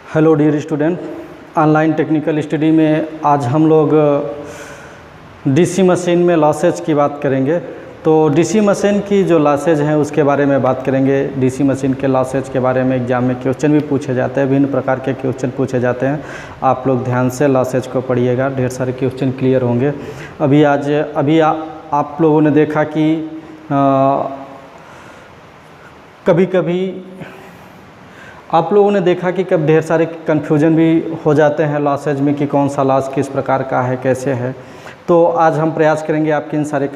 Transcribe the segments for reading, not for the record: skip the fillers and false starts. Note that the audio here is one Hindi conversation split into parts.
Hello dear student, online technical study में आज हम लोग डीसी मशीन में लॉसेज की बात करेंगे। तो डीसी मशीन की जो लॉसेज हैं उसके बारे में बात करेंगे। डीसी मशीन के लॉसेज के बारे में एग्जाम में क्वेश्चन भी पूछे जाते हैं, विभिन्न प्रकार के क्वेश्चन पूछे जाते हैं। आप लोग ध्यान से लॉसेज को पढ़िएगा, ढेर सारे क्वेश्चन क्लियर होंगे। अभी आप लोगों ने देखा कि कभी कभी आप लोगों ने देखा कि कब ढेर सारे कन्फ्यूजन भी हो जाते हैं लॉसेज में कि कौन सा लॉस किस प्रकार का है, कैसे है। तो आज हम प्रयास करेंगे आपके इन सारे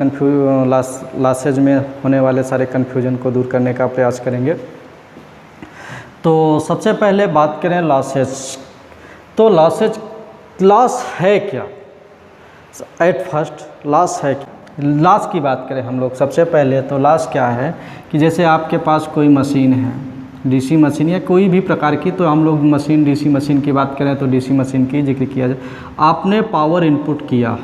लॉसेज में होने वाले सारे कन्फ्यूजन को दूर करने का प्रयास करेंगे। तो सबसे पहले बात करें लॉसेज। तो लॉस है क्या? एट फर्स्ट लॉस है क्या? लॉस की बात करें हम लोग सबसे पहले, तो लॉस क्या है कि जैसे आपके पास कोई मशीन है, डीसी मशीन या कोई भी प्रकार की, तो हम लोग मशीन डीसी मशीन की बात करें तो डीसी मशीन की जिक्र किया जाए। आपने पावर इनपुट किया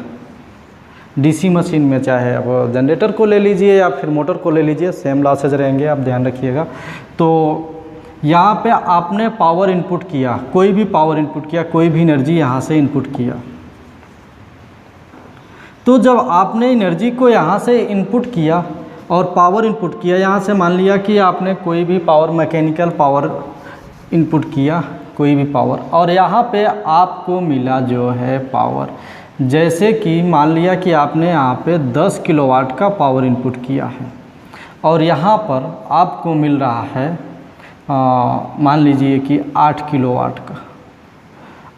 डीसी मशीन में, चाहे आप जनरेटर को ले लीजिए या फिर मोटर को ले लीजिए, सेम लॉसेज रहेंगे, आप ध्यान रखिएगा। तो यहाँ पे आपने पावर इनपुट किया, कोई भी पावर इनपुट किया, कोई भी एनर्जी यहाँ से इनपुट किया। तो जब आपने एनर्जी को यहाँ से इनपुट किया और पावर इनपुट किया, यहाँ से मान लिया कि आपने कोई भी पावर, मैकेनिकल पावर इनपुट किया, कोई भी पावर, और यहाँ पे आपको मिला जो है पावर। जैसे कि मान लिया कि आपने यहाँ पे 10 किलोवाट का पावर इनपुट किया है और यहाँ पर आपको मिल रहा है मान लीजिए कि 8 किलोवाट का।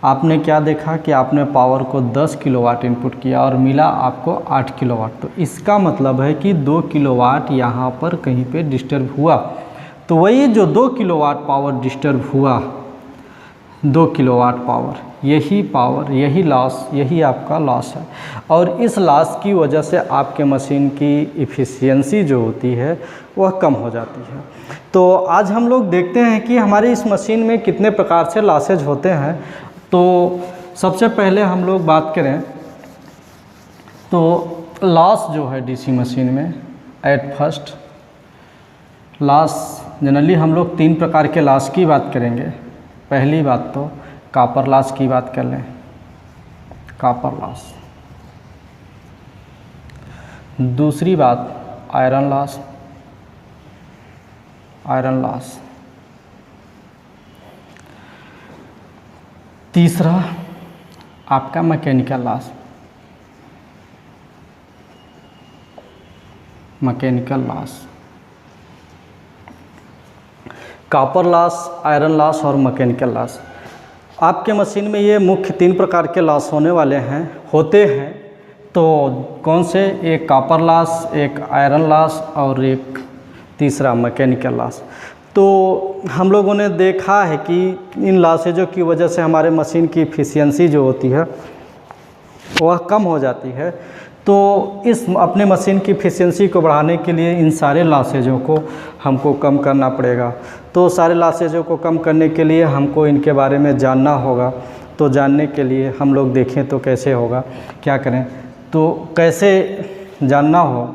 आपने क्या देखा कि आपने पावर को 10 किलोवाट इनपुट किया और मिला आपको 8 किलोवाट। तो इसका मतलब है कि 2 किलोवाट यहाँ पर कहीं पे डिस्टर्ब हुआ। तो वही जो 2 किलोवाट पावर डिस्टर्ब हुआ, 2 किलोवाट पावर, यही लॉस, यही आपका लॉस है। और इस लॉस की वजह से आपके मशीन की इफ़िशियंसी जो होती है वह कम हो जाती है। तो आज हम लोग देखते हैं कि हमारी इस मशीन में कितने प्रकार से लॉसेज होते हैं। तो सबसे पहले हम लोग बात करें तो लॉस जो है डीसी मशीन में, एट फर्स्ट लॉस जनरली हम लोग 3 प्रकार के लॉस की बात करेंगे। पहली बात तो कॉपर लॉस की बात कर लें, कॉपर लॉस। दूसरी बात आयरन लॉस, आयरन लॉस। तीसरा आपका mechanical loss, mechanical loss. Copper loss, iron loss और मैकेनिकल लॉस। आपके मशीन में ये मुख्य 3 प्रकार के लॉस होते हैं। तो कौन से? एक कॉपर लॉस, एक आयरन लॉस और एक तीसरा मैकेनिकल लॉस। तो हम लोगों ने देखा है कि इन लॉसेजों की वजह से हमारे मशीन की इफ़िशियंसी जो होती है वह कम हो जाती है। तो इस अपने मशीन की इफ़िशियंसी को बढ़ाने के लिए इन सारे लॉसेजों को हमको कम करना पड़ेगा। तो सारे लॉसेजों को कम करने के लिए हमको इनके बारे में जानना होगा। तो जानने के लिए हम लोग देखें तो कैसे होगा, क्या करें। तो कैसे जानना हो,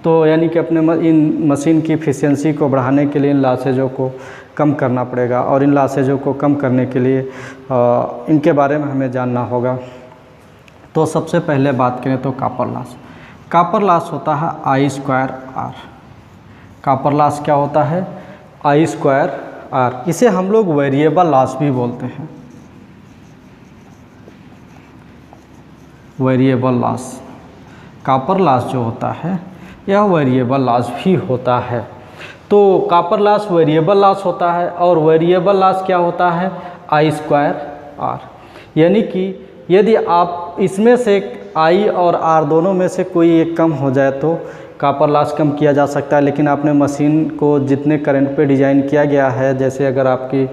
तो यानी कि अपने इन मशीन की इफ़िशियंसी को बढ़ाने के लिए इन लॉसेजों को कम करना पड़ेगा। और इन लॉसेजों को कम करने के लिए इनके बारे में हमें जानना होगा। तो सबसे पहले बात करें तो कॉपर लॉस। कॉपर लॉस होता है I²R। कॉपर लॉस क्या होता है? I²R। इसे हम लोग वेरिएबल लॉस भी बोलते हैं, वेरिएबल लॉस। कॉपर लॉस जो होता है यह वेरिएबल लॉस भी होता है। तो कॉपर लॉस वेरिएबल लॉस होता है और वेरिएबल लॉस क्या होता है? I²R। यानी कि यदि आप इसमें से I और R दोनों में से कोई एक कम हो जाए तो कॉपर लॉस कम किया जा सकता है। लेकिन आपने मशीन को जितने करंट पे डिज़ाइन किया गया है, जैसे अगर आपकी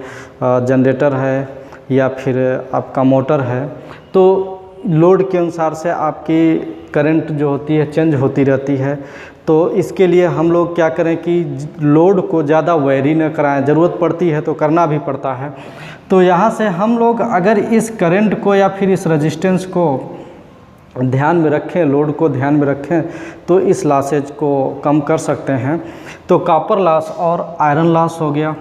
जनरेटर है या फिर आपका मोटर है, तो लोड के अनुसार से आपकी करंट जो होती है चेंज होती रहती है। तो इसके लिए हम लोग क्या करें कि लोड को ज़्यादा वेरी न कराएं, ज़रूरत पड़ती है तो करना भी पड़ता है। तो यहाँ से हम लोग अगर इस करंट को या फिर इस रेजिस्टेंस को ध्यान में रखें, लोड को ध्यान में रखें, तो इस लॉसेज को कम कर सकते हैं। तो कॉपर लॉस और आयरन लॉस हो गया।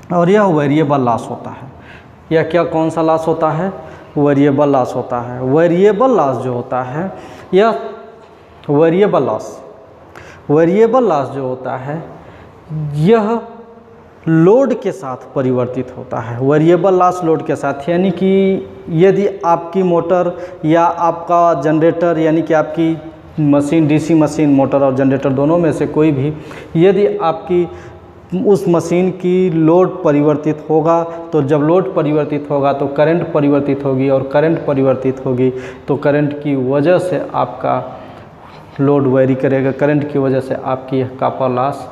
और यह वेरिएबल लॉस होता है। यह क्या कौन सा लॉस होता है? वेरिएबल लॉस होता है। वेरिएबल लॉस जो होता है, यह वेरिएबल लॉस जो होता है यह लोड के साथ परिवर्तित होता है। वेरिएबल लॉस लोड के साथ, यानी कि यदि आपकी मोटर या आपका जनरेटर, यानी कि आपकी मशीन, डीसी मशीन, मोटर और जनरेटर दोनों में से कोई भी, यदि आपकी उस मशीन की लोड परिवर्तित होगा, तो जब लोड परिवर्तित होगा तो करंट परिवर्तित होगी, और करंट परिवर्तित होगी तो करंट की वजह से आपका लोड वेरी करेगा, करंट की वजह से आपकी कॉपर लॉस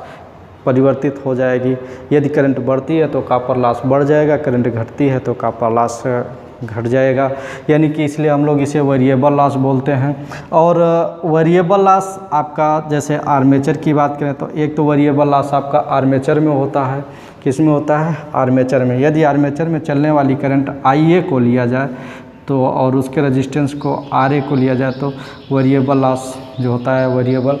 परिवर्तित हो जाएगी। यदि करंट बढ़ती है तो कॉपर लॉस बढ़ जाएगा, करंट घटती है तो कॉपर लॉस घट जाएगा, यानी कि इसलिए हम लोग इसे वेरिएबल लॉस बोलते हैं। और वेरिएबल लॉस आपका, जैसे आर्मेचर की बात करें तो एक तो वेरिएबल लॉस आपका आर्मेचर में होता है। किस में होता है? आर्मेचर में। यदि आर्मेचर में चलने वाली करंट IA को लिया जाए तो, और उसके रेजिस्टेंस को RA को लिया जाए, तो वेरिएबल लॉस जो होता है, वेरिएबल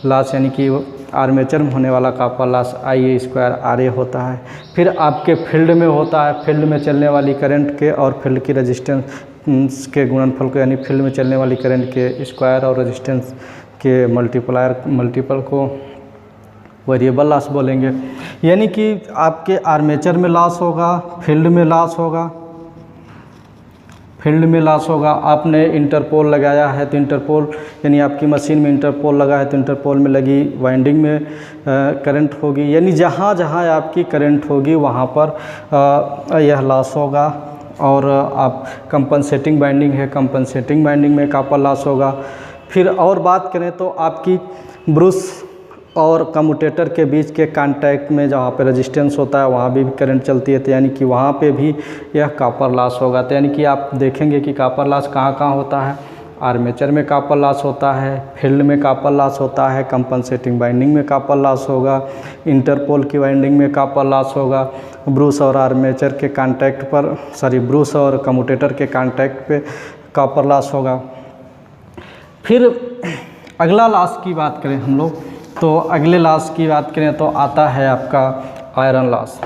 लॉस यानी कि आर्मेचर में होने वाला कॉपर लॉस IA² RA होता है। फिर आपके फील्ड में होता है, फील्ड में चलने वाली करंट के और फील्ड की रेजिस्टेंस के गुणनफल को, यानी फील्ड में चलने वाली करंट के स्क्वायर और रेजिस्टेंस के मल्टीपल को वेरिएबल लॉस बोलेंगे। यानी कि आपके आर्मेचर में लॉस होगा, फील्ड में लॉस होगा, फील्ड में लॉस होगा। आपने इंटरपोल लगाया है तो इंटरपोल, यानी आपकी मशीन में इंटरपोल लगा है तो इंटरपोल में लगी वाइंडिंग में करंट होगी, यानी जहाँ जहाँ आपकी करंट होगी वहाँ पर यह लॉस होगा। और आप कंपनसेटिंग बाइंडिंग है, कंपनसेटिंग बाइंडिंग में कॉपर लॉस होगा। फिर और बात करें तो आपकी ब्रूस और कम्यूटेटर के बीच के कांटेक्ट में जहाँ पे रेजिस्टेंस होता है वहाँ भी करंट चलती है, तो यानी कि वहाँ पे भी यह कॉपर लॉस होगा। तो यानी कि आप देखेंगे कि कॉपर लॉस कहाँ कहाँ होता है। आर्मेचर में कॉपर लॉस होता है, फील्ड में कॉपर लॉस होता है, कंपनसेटिंग बाइंडिंग में कॉपर लॉस होगा, इंटरपोल की बाइंडिंग में कॉपर लॉस होगा, ब्रूस और आर्मेचर के कांटेक्ट पर, ब्रूस और कम्यूटेटर के कांटेक्ट पे कॉपर लॉस होगा। फिर अगला लॉस की बात करें हम लोग, तो अगले लॉस की बात करें तो आता है आपका आयरन लॉस।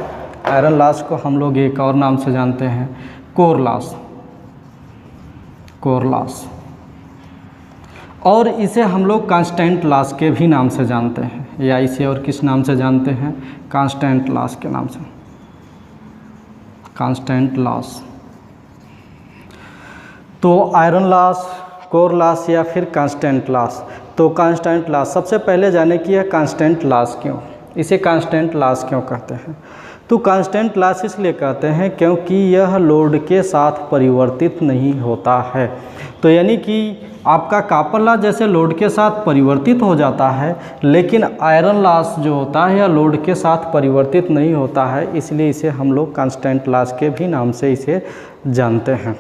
आयरन लॉस को हम लोग एक और नाम से जानते हैं, कोर लॉस। कोर लॉस, और इसे हम लोग कांस्टेंट लॉस के भी नाम से जानते हैं, या इसे और किस नाम से जानते हैं? कांस्टेंट लॉस के नाम से, कांस्टेंट लॉस। तो आयरन लॉस, कोर लॉस या फिर कांस्टेंट लॉस। तो कांस्टेंट लॉस, सबसे पहले जाने की है कांस्टेंट लॉस क्यों, इसे कांस्टेंट लॉस क्यों कहते हैं? तो कांस्टेंट लॉस इसलिए कहते हैं क्योंकि यह लोड के साथ परिवर्तित नहीं होता है। तो यानी कि आपका कॉपर लॉस जैसे लोड के साथ परिवर्तित हो जाता है, लेकिन आयरन लॉस जो होता है यह लोड के साथ परिवर्तित नहीं होता है, इसलिए इसे हम लोग कांस्टेंट लॉस के भी नाम से इसे जानते हैं।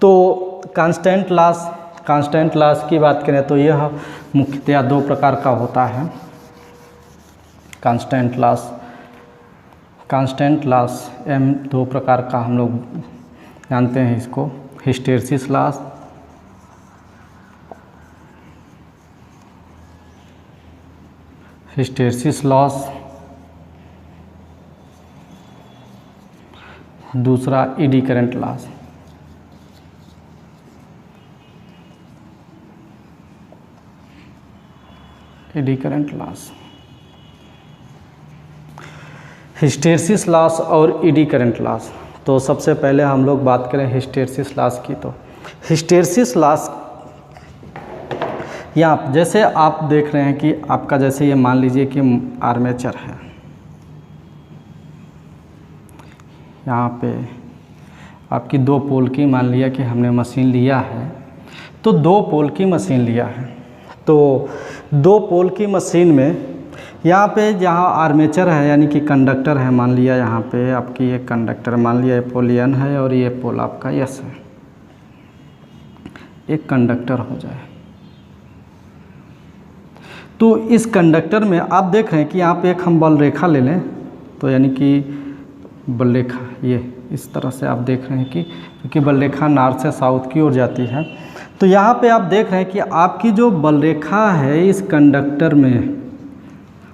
तो कांस्टेंट लॉस की बात करें तो यह मुख्यतया दो प्रकार का होता है। कांस्टेंट लॉस दो प्रकार का हम लोग जानते हैं इसको, हिस्टैरिसीस लॉस दूसरा eddy current loss. Eddy current loss, hysteresis loss और ईडी करंट लॉस। तो सबसे पहले हम लोग बात करें हिस्टैरिसीस लॉस की। तो हिस्टैरिसीस लॉस, यहाँ जैसे आप देख रहे हैं कि आपका, जैसे ये मान लीजिए कि आर्मेचर है, यहाँ पे आपकी दो पोल की, मान लिया कि हमने मशीन लिया है, तो दो पोल की मशीन लिया है। तो दो पोल की मशीन में यहाँ पे जहाँ आर्मेचर है यानी कि कंडक्टर है, मान लिया यहाँ पे आपकी एक कंडक्टर, मान लिया ये पोल N है और ये पोल आपका S है, एक कंडक्टर हो जाए। तो इस कंडक्टर में आप देख रहे हैं कि यहाँ पे एक हम बल रेखा ले लें, तो यानी कि बल रेखा ये इस तरह से आप देख रहे हैं कि क्योंकि बल रेखा नॉर्थ से साउथ की ओर जाती है। तो यहाँ पे आप देख रहे हैं कि आपकी जो बल रेखा है इस कंडक्टर में,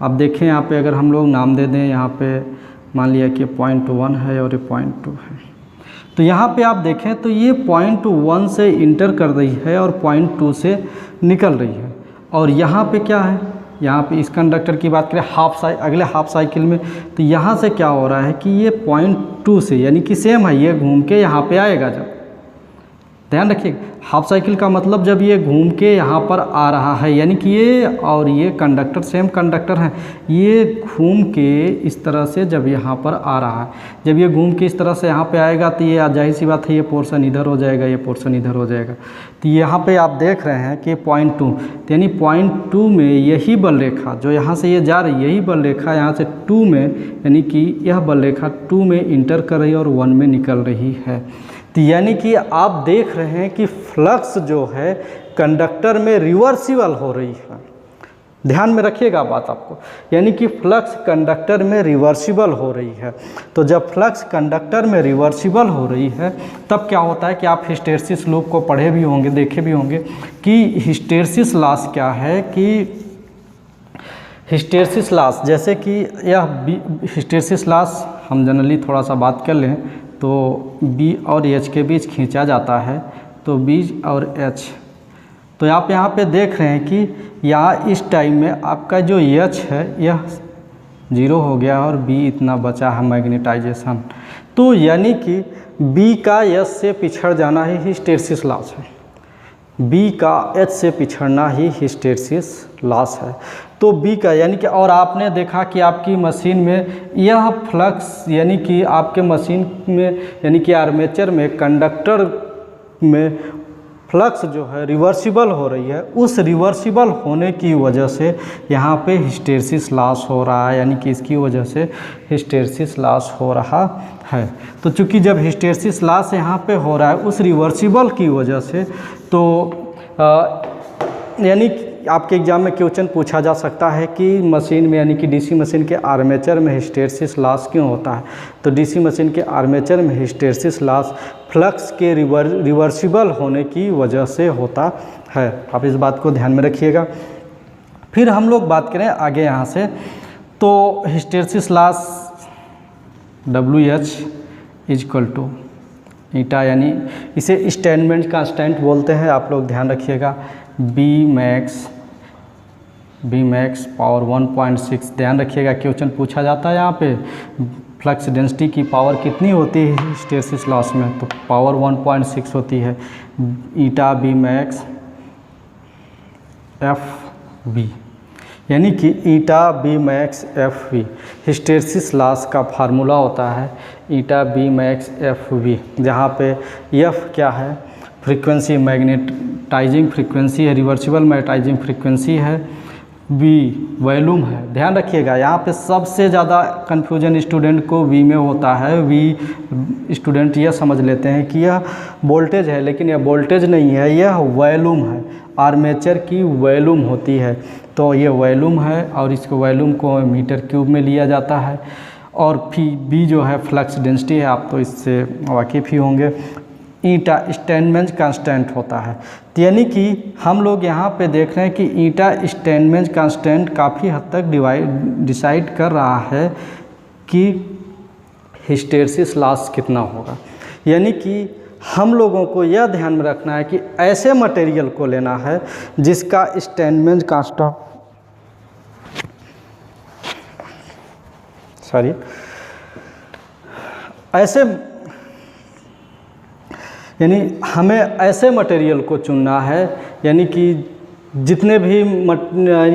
अब देखें यहाँ पे अगर हम लोग नाम दे दें, यहाँ पे मान लिया कि 0.1 है और ये 0.2 है, तो यहाँ पे आप देखें तो ये 0.1 से इंटर कर रही है और 0.2 से निकल रही है। और यहाँ पे क्या है, यहाँ पे इस कंडक्टर की बात करें अगले हाफ साइकिल में, तो यहाँ से क्या हो रहा है कि ये 0.2 से, यानी कि सेम है, ये घूम के यहाँ पे आएगा। जब ध्यान रखिए, हाफ साइकिल का मतलब जब ये घूम के यहाँ पर आ रहा है, यानी कि ये और ये कंडक्टर सेम कंडक्टर हैं, ये घूम के इस तरह से जब यहाँ पर आ रहा है, जब ये घूम के इस तरह से यहाँ पे आएगा तो ये जाहिर सी बात है, ये पोर्शन इधर हो जाएगा, ये पोर्शन इधर हो जाएगा। तो यहाँ पे आप देख रहे हैं कि 0.2, यानी 0.2 में यही बल रेखा जो यहाँ से ये जा रही है, यही बल रेखा यहाँ से 2 में, यानी कि यह बल रेखा 2 में इंटर कर रही है और 1 में निकल रही है। तो यानी कि आप देख रहे हैं कि फ्लक्स जो है कंडक्टर में रिवर्सिबल हो रही है। ध्यान में रखिएगा बात आपको, यानी कि फ्लक्स कंडक्टर में रिवर्सिबल हो रही है। तो जब फ्लक्स कंडक्टर में रिवर्सिबल हो रही है तब क्या होता है कि आप हिस्टेरेसिस लूप को पढ़े भी होंगे, देखे भी होंगे कि हिस्टेरेसिस लॉस क्या है, कि हिस्टेरेसिस लॉस जैसे कि यह हिस्टेरेसिस लॉस हम जनरली थोड़ा सा बात कर लें तो B और H के बीच खींचा जाता है, तो B और H, तो आप यहाँ पे देख रहे हैं कि यहाँ इस टाइम में आपका जो H है यह 0 हो गया और B इतना बचा है मैग्नेटाइजेशन। तो यानी कि B का H से पिछड़ जाना ही हिस्टेरेसिस लॉस है, B का H से पिछड़ना ही हिस्टेरेसिस लॉस है। तो B का यानी कि, और आपने देखा कि आपकी मशीन में यह फ्लक्स, यानी कि आपके मशीन में, यानी कि आर्मेचर में कंडक्टर में फ्लक्स जो है रिवर्सिबल हो रही है, उस रिवर्सिबल होने की वजह से यहाँ पे हिस्टेरेसिस लॉस हो रहा है, यानी कि इसकी वजह से हिस्टेरेसिस लॉस हो रहा है। तो चूंकि जब हिस्टेरेसिस लॉस यहाँ पे हो रहा है उस रिवर्सिबल की वजह से, तो यानी आपके एग्जाम में क्वेश्चन पूछा जा सकता है कि मशीन में, यानी कि डीसी मशीन के आर्मेचर में हिस्टेरेसिस लॉस क्यों होता है। तो डीसी मशीन के आर्मेचर में हिस्टेरेसिस लॉस फ्लक्स के रिवर्सिबल होने की वजह से होता है। आप इस बात को ध्यान में रखिएगा। फिर हम लोग बात करें आगे यहाँ से, तो hysteresis loss WH equal to eta, यानी इसे स्टैंडमेंट कांस्टेंट बोलते हैं, आप लोग ध्यान रखिएगा। B मैक्स पावर 1.6, ध्यान रखिएगा क्वेश्चन पूछा जाता है यहाँ पे फ्लक्स डेंसिटी की पावर कितनी होती है हिस्टेरेसिस लॉस में, तो पावर 1.6 होती है। ईटा B मैक्स FV, यानी कि ईटा B max FV hysteresis loss का फार्मूला होता है, ईटा B मैक्स FV, जहाँ पे F क्या है, फ्रीक्वेंसी, मैग्नेटाइजिंग फ्रीक्वेंसी है, रिवर्सिबल मैग्नेटाइजिंग फ्रीक्वेंसी है, V वॉल्यूम है। ध्यान रखिएगा यहाँ पे सबसे ज़्यादा कन्फ्यूजन स्टूडेंट को V में होता है। V स्टूडेंट यह समझ लेते हैं कि यह वोल्टेज है, लेकिन यह वोल्टेज नहीं है, यह वॉल्यूम है, आर्मेचर की वॉल्यूम होती है। तो ये वॉल्यूम है और इसको वॉल्यूम को मीटर क्यूब में लिया जाता है। और B जो है फ्लक्स डेंसिटी है, आप तो इससे वाकिफ़ ही होंगे। ईटा स्टैंडमेंज कांस्टेंट होता है, तो यानी कि हम लोग यहाँ पे देख रहे हैं कि ईटा स्टैंडमेंज कांस्टेंट काफ़ी हद तक डिसाइड कर रहा है कि हिस्टेरेसिस लॉस कितना होगा। यानी कि हम लोगों को यह ध्यान में रखना है कि ऐसे मटेरियल को लेना है जिसका स्टैंडमेंज कांस्टेंट, यानी हमें ऐसे मटेरियल को चुनना है, यानी कि जितने भी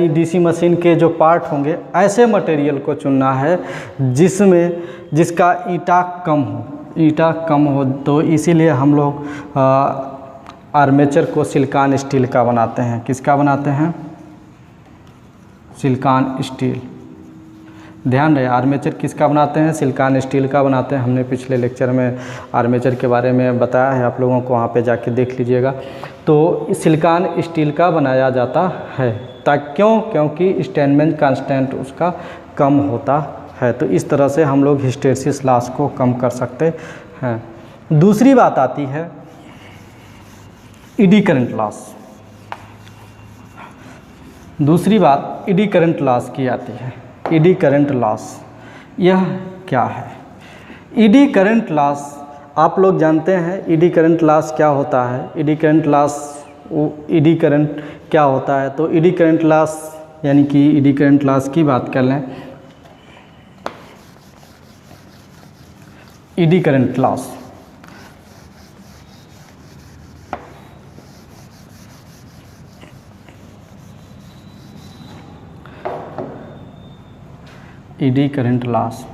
डीसी मशीन के जो पार्ट होंगे ऐसे मटेरियल को चुनना है जिसका ईटा कम हो। तो इसीलिए हम लोग आर्मेचर को सिलिकॉन स्टील का बनाते हैं। किसका बनाते हैं? Silicon steel. ध्यान रहे, आर्मेचर किसका बनाते हैं? सिलिकॉन स्टील का बनाते हैं। हमने पिछले लेक्चर में आर्मेचर के बारे में बताया है आप लोगों को, वहाँ पे जाके देख लीजिएगा। तो सिलिकॉन स्टील का बनाया जाता है क्योंकि स्टैंडमेंज कांस्टेंट उसका कम होता है। तो इस तरह से हम लोग हिस्टेरेसिस लॉस को कम कर सकते हैं। दूसरी बात आती है एडी करंट लॉस। दूसरी बात ईडी करंट लॉस की आती है। ईडी करंट लॉस यह क्या है? ईडी करंट लॉस आप लोग जानते हैं ईडी करंट लॉस क्या होता है। Eddy current loss ED current क्या होता है? तो ईडी करंट लॉस यानी कि ईडी करंट लॉस की बात कर लें। Eddy current loss eddy current loss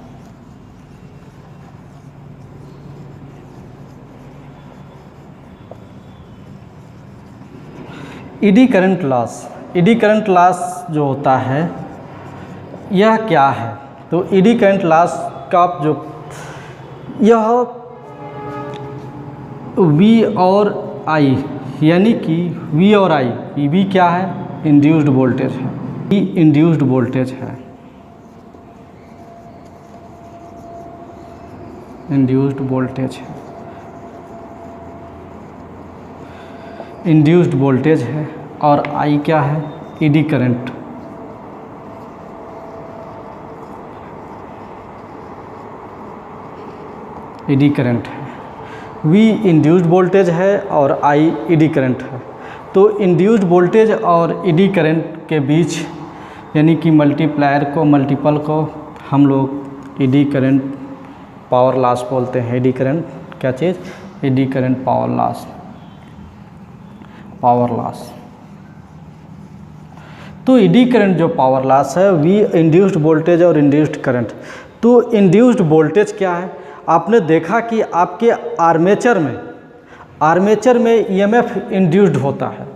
eddy current loss eddy current loss जो होता है यह क्या है? तो ईडी करंट लॉस का जो यह V और I यानी कि V और I, V क्या है? इंड्यूस्ड वोल्टेज है। V इंड्यूस्ड वोल्टेज है। इंड्यूस्ड वोल्टेज है। इंड्यूस्ड वोल्टेज है और I क्या है? Eddy current. ईडी करंट है। V इंड्यूस्ड वोल्टेज है और I ईडी करंट है। तो इंड्यूस्ड वोल्टेज और ईडी करंट के बीच यानी कि मल्टीपल को हम लोग ईडी करंट पावर लॉस बोलते हैं। ईडी करंट क्या चीज़? Eddy current power loss. तो ईडी करंट जो पावर लॉस है V इंड्यूस्ड वोल्टेज और इंड्यूस्ड करंट। तो इंड्यूस्ड वोल्टेज क्या है? आपने देखा कि आपके आर्मेचर में ईएमएफ इंड्यूस्ड होता है,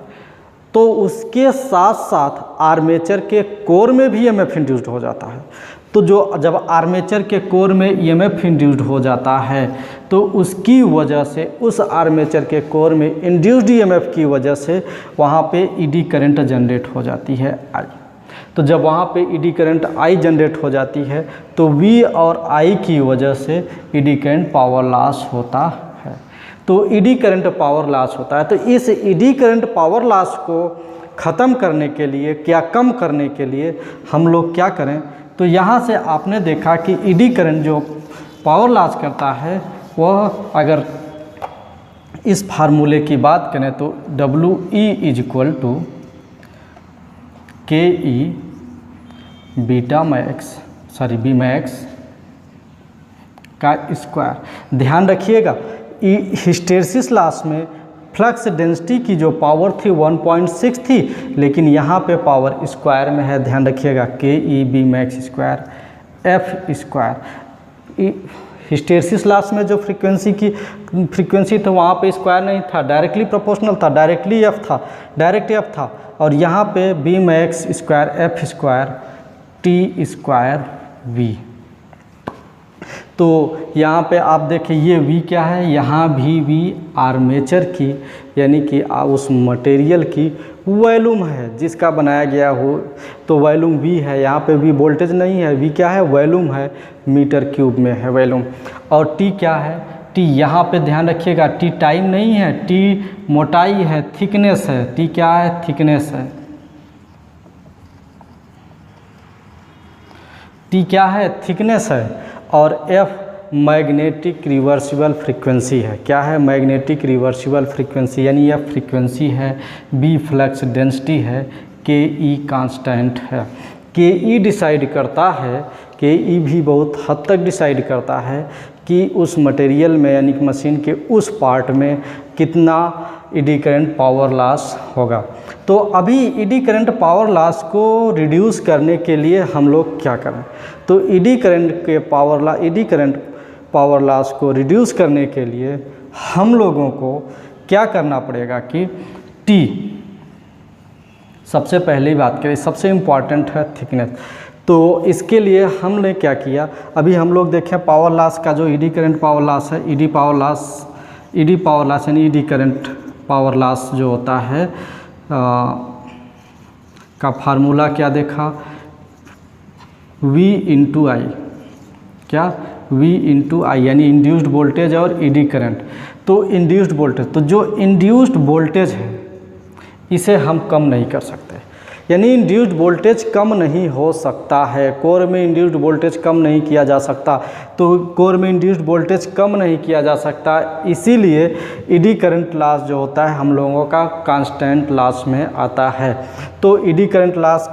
तो उसके साथ साथ आर्मेचर के कोर में भी ईएमएफ इंड्यूस्ड हो जाता है। तो जब आर्मेचर के कोर में ईएमएफ इंड्यूस्ड हो जाता है तो उसकी वजह से उस आर्मेचर के कोर में इंड्यूस्ड ईएमएफ की वजह से वहाँ पे ईडी करंट जनरेट हो जाती है I। तो जब वहाँ पे ईडी करंट I जनरेट हो जाती है तो V और I की वजह से ईडी करंट पावर लॉस होता है। तो ईडी करंट पावर लॉस होता है। तो इस ईडी करंट पावर लॉस को ख़त्म करने के लिए, क्या कम करने के लिए हम लोग क्या करें? तो यहाँ से आपने देखा कि ईडी करंट जो पावर लॉस करता है वह अगर इस फार्मूले की बात करें तो WE = KE Bmax का स्क्वायर। ध्यान रखिएगा हिस्टेरिसिस लॉस में फ्लक्स डेंसिटी की जो पावर थी 1.6 थी, लेकिन यहाँ पे पावर स्क्वायर में है। ध्यान रखिएगा KE Bmax square F square. Hysteresis loss में जो फ्रीक्वेंसी था वहाँ पे स्क्वायर नहीं था, डायरेक्टली प्रोपोर्शनल था, डायरेक्ट F था। और यहाँ पे Bmax square F square T square V। तो यहाँ पे आप देखें ये V क्या है? यहाँ भी V आर्मेचर की यानी कि उस मटेरियल की वॉल्यूम है जिसका बनाया गया हो, तो वॉल्यूम V है। यहाँ पे V वोल्टेज नहीं है, V क्या है? वॉल्यूम है, मीटर क्यूब में है वॉल्यूम। और T क्या है? T यहाँ पे ध्यान रखिएगा T टाइम नहीं है, T मोटाई है, थिकनेस है। T क्या है? थिकनेस है। T क्या है? थिकनेस है। और F मैग्नेटिक रिवर्सिबल फ्रीक्वेंसी है। क्या है? मैग्नेटिक रिवर्सिबल फ्रीक्वेंसी, यानी यह फ्रीक्वेंसी है। B फ्लक्स डेंसिटी है। KE कांस्टेंट है। KE डिसाइड करता है, KE भी बहुत हद तक डिसाइड करता है कि उस मटेरियल में यानी कि मशीन के उस पार्ट में कितना ईडी करंट पावर लॉस होगा। तो अभी ईडी करंट पावर लॉस को रिड्यूस करने के लिए हम लोग क्या करें? तो ईडी करंट पावर लॉस को रिड्यूस करने के लिए हम लोगों को क्या करना पड़ेगा कि T सबसे पहली बात करें, सबसे इम्पॉर्टेंट है थिकनेस। तो इसके लिए हमने क्या किया, अभी हम लोग देखें पावर लॉस का जो ईडी करंट पावर लॉस है, ईडी पावर लॉस यानी ईडी करंट पावर लॉस जो होता है का फार्मूला क्या देखा? V × I। क्या? V × I यानी इंड्यूस्ड वोल्टेज और ईडी करंट। तो इंड्यूस्ड वोल्टेज, तो जो इंड्यूस्ड वोल्टेज है इसे हम कम नहीं कर सकते, यानी इंड्यूस्ड वोल्टेज कम नहीं हो सकता है, कोर में इंड्यूस्ड वोल्टेज कम नहीं किया जा सकता। तो कोर में इंड्यूस्ड वोल्टेज कम नहीं किया जा सकता, इसीलिए ईडी करंट लॉस जो होता है हम लोगों का कांस्टेंट लॉस में आता है। तो ईडी करंट लॉस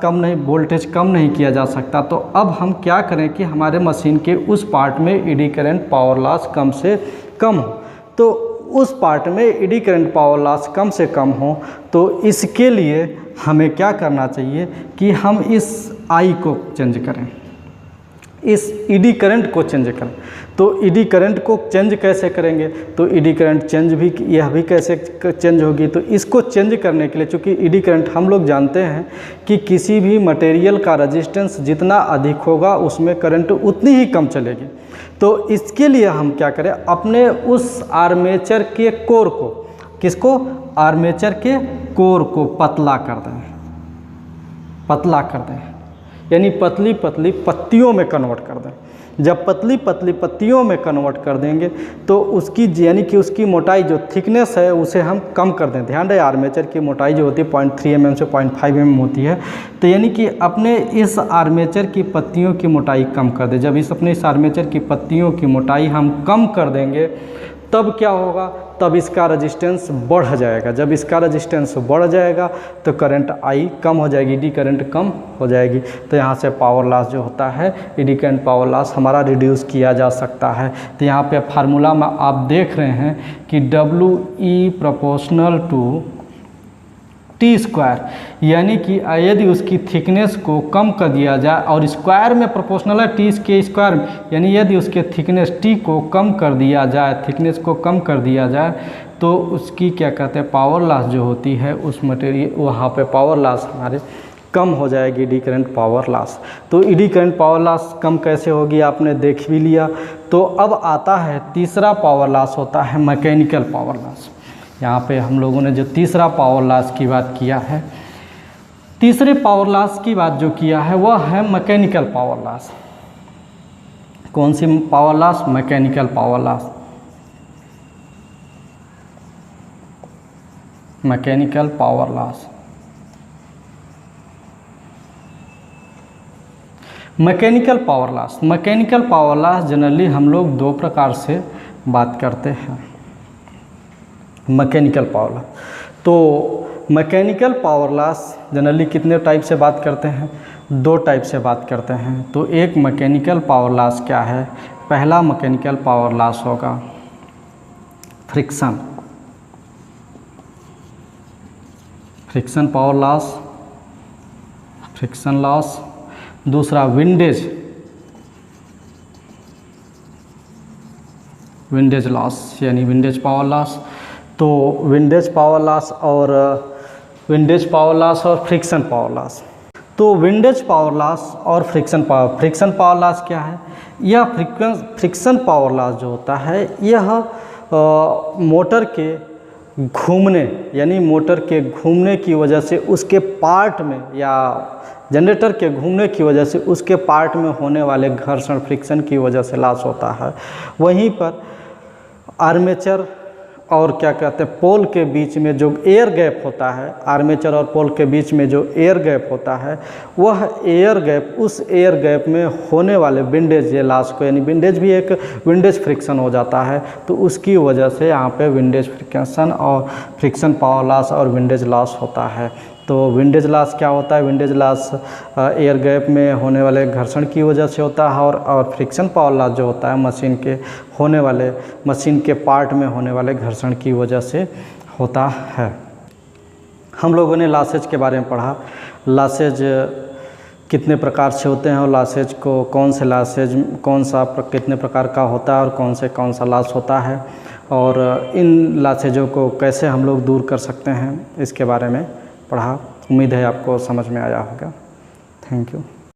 वोल्टेज कम नहीं किया जा सकता। तो अब हम क्या करें कि हमारे मशीन के उस पार्ट में ईडी करंट पावर लॉस कम से कम हो। तो उस पार्ट में ईडी करंट पावर लॉस कम से कम हो, तो इसके लिए हमें क्या करना चाहिए कि हम इस आई को चेंज करें, इस ईडी करंट को चेंज करें। तो ईडी करंट को चेंज कैसे करेंगे, तो ईडी करंट चेंज भी यह भी कैसे चेंज होगी, तो इसको चेंज करने के लिए, चूँकि ईडी करंट हम लोग जानते हैं कि किसी भी मटेरियल का रेजिस्टेंस जितना अधिक होगा उसमें करंट उतनी ही कम चलेगी। तो इसके लिए हम क्या करें, अपने उस आर्मेचर के कोर को, किसको, आर्मेचर के कोर को पतला कर दें, पतला कर दें, यानी पतली पतली पत्तियों में कन्वर्ट कर दें। जब पतली पतली पत्तियों में कन्वर्ट कर देंगे तो उसकी यानी कि उसकी मोटाई जो थिकनेस है उसे हम कम कर दें। ध्यान रहे, आर्मेचर की मोटाई जो होती है 0.3 mm से 0.5 mm होती है। तो यानी कि अपने इस आर्मेचर की पत्तियों की मोटाई कम कर दें। जब अपने इस आर्मेचर की पत्तियों की मोटाई हम कम कर देंगे तब क्या होगा, तब इसका रेजिस्टेंस बढ़ जाएगा। जब इसका रेजिस्टेंस बढ़ जाएगा तो करंट आई कम हो जाएगी, ईडी करंट कम हो जाएगी। तो यहाँ से पावर लॉस जो होता है, ईडी करंट पावर लॉस हमारा रिड्यूस किया जा सकता है। तो यहाँ पे फार्मूला में आप देख रहे हैं कि WE proportional to T square, यानी कि यदि उसकी थिकनेस को कम कर दिया जाए, और स्क्वायर में प्रोपोर्शनल है टी के स्क्वायर में, यानी यदि उसके थिकनेस टी को कम कर दिया जाए, थिकनेस को कम कर दिया जाए, तो उसकी क्या कहते हैं, पावर लॉस जो होती है उस मटेरियल, वहाँ पे पावर लॉस हमारे कम हो जाएगी, ईडी करंट पावर लॉस। तो ईडी करंट पावर लॉस कम कैसे होगी आपने देख भी लिया। तो अब आता है तीसरा पावर लॉस, होता है मैकेनिकल पावर लॉस। यहाँ पे हम लोगों ने जो तीसरा पावर लॉस की बात किया है, तीसरे पावर लॉस की बात जो किया है वह है मैकेनिकल पावर लॉस। कौन सी power loss, mechanical power loss. Mechanical power loss, mechanical power loss, mechanical power loss generally हम लोग दो प्रकार से बात करते हैं। मैकेनिकल पावर लॉस, तो मैकेनिकल पावर लॉस जनरली कितने टाइप से बात करते हैं, दो टाइप से बात करते हैं। तो एक मैकेनिकल पावर लॉस क्या है, पहला मैकेनिकल पावर लॉस होगा friction, friction power loss, friction loss. दूसरा विंडेज, विंडेज लॉस, यानी विंडेज पावर लॉस। तो विंडेज पावर लॉस और फ्रिक्शन पावर लॉस। तो विंडेज पावर लॉस और फ्रिक्शन पावर लॉस क्या है, यह फ्रिक्शन पावर लॉस जो होता है यह मोटर के घूमने, यानी मोटर के घूमने की वजह से उसके पार्ट में, या जनरेटर के घूमने की वजह से उसके पार्ट में होने वाले घर्षण, फ्रिक्शन की वजह से लॉस होता है। वहीं पर आर्मेचर और क्या कहते हैं पोल के बीच में जो एयर गैप होता है, आर्मेचर और पोल के बीच में जो एयर गैप होता है, वह एयर गैप, उस एयर गैप में होने वाले विंडेज ये लॉस को, यानी विंडेज भी एक विंडेज फ्रिक्शन हो जाता है, तो उसकी वजह से यहाँ पे विंडेज फ्रिक्शन और फ्रिक्शन पावर लॉस और विंडेज लॉस होता है। तो विंडेज लॉस क्या होता है, विंडेज लॉस एयर गैप में होने वाले घर्षण की वजह से होता है, और फ्रिक्शन पावर लॉस जो होता है मशीन के होने वाले, मशीन के पार्ट में होने वाले घर्षण की वजह से होता है। हम लोगों ने लॉसेज के बारे में पढ़ा, लॉसेज कितने प्रकार से होते हैं और लॉसेज को कौन से लॉसेज कितने प्रकार का होता है और कौन सा लॉस होता है, और इन लॉसेजों को कैसे हम लोग दूर कर सकते हैं, इसके बारे में पढ़ा। उम्मीद है आपको समझ में आया होगा। Thank you.